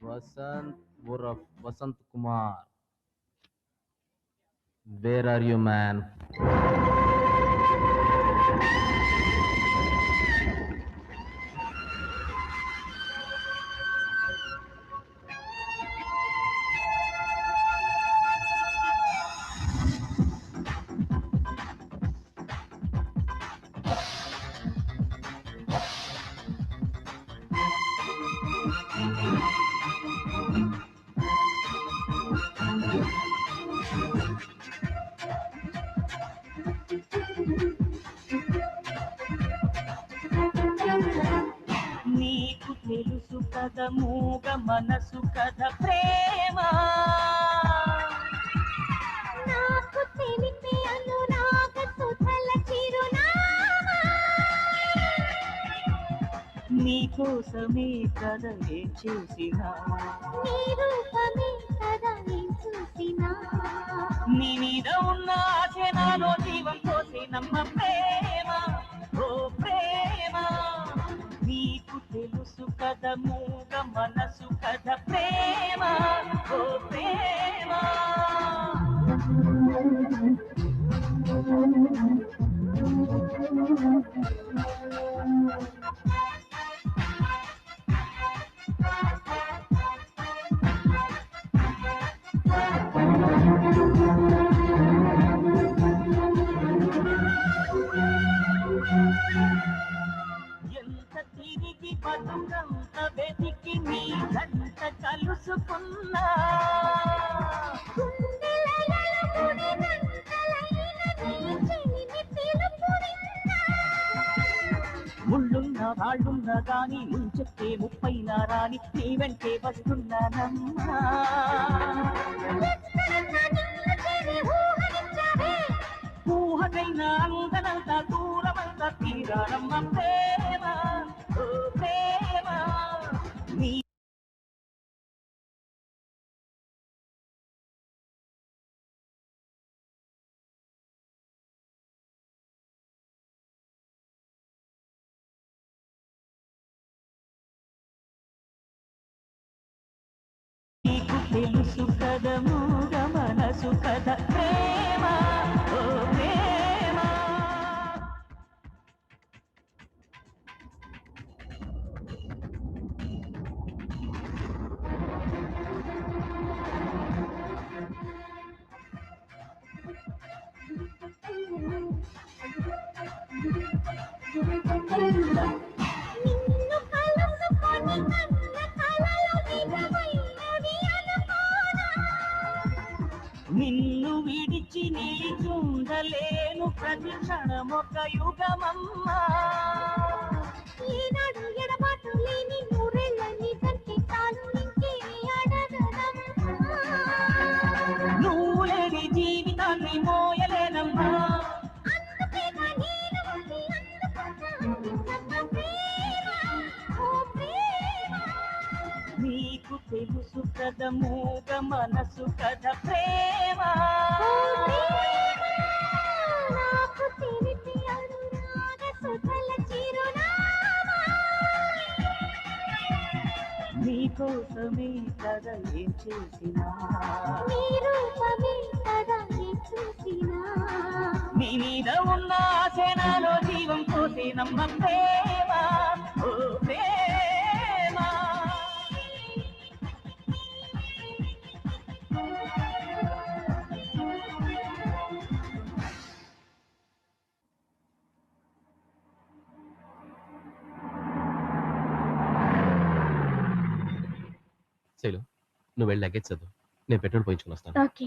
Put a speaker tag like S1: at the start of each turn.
S1: Vasant Uraf Vasant Kumar. Where are you, man?
S2: నీకు తెలుసు కథ మూగ మనసు కథ ప్రేమ నాకు తెలిపే అనురాగ సుధల చిరునామా నీకోసమే కథ ఏం చేసినా నీ రూపమే కథ ఏం చూసినా నీ మీద ఉన్న ఆశ నాలో జీవం పోసి నమ్మ ప్రేమ ఓ ప్రేమ నీకు తెలుసు కథ మూగ మనసు కథ ప్రేమ ఓ ప్రేమ ఎంత తిరిగి బతుకంత వెతికి నీ గంట కలుసుకున్నా ముళ్ళున్న రాళ్ళున్న గాని ముంచెత్తే ముప్పైన రాని నీ వెంటే వస్తున్నానమ్మా ఊహకైనా అందనంత దూరమంత తీరానమ్మ ప్రేమ ఓ ప్రేమ నీ నీకు తెలుసు కథ మూగ మనసు కథ ప్రేమ ఓ ప్రేమ నిన్ను కలుసుకొని కన్న కలలు నిజమైనవి అనుకోనా నిన్ను విడిచి నిలిచుండలేను ప్రతి క్షణమొక యుగమమ్మా ఈనాడు ఎడబాటు లేని నూరేళ్ళ నీకంటే తాను ఇంకే అడగనమ్మా నువ్వు లేని జీవితాన్ని మోయలేనమ్మా అందుకే నేను ఉంది అందుకున్న ప్రేమ ఓ ప్రేమ నీకు తెలుసు కథ మూగ మనసు కథ ప్రేమ నాకు తెలిపి అనురాగ సుధల చిరునామా నీకోసమే కథ ఏం చేసినా నీ రూపమే కథ ఏం చూసినా నీ మీద ఉన్న ఆశ నాలో జీవం పోసి నమ్మ ప్రేమ ఓ ప్రేమ
S1: శైలు, నువ్వు వెళ్ళి లగేజ్ చదువు, నేను పెట్రోల్ పోయించుకుని వస్తాను.
S3: ఓకే.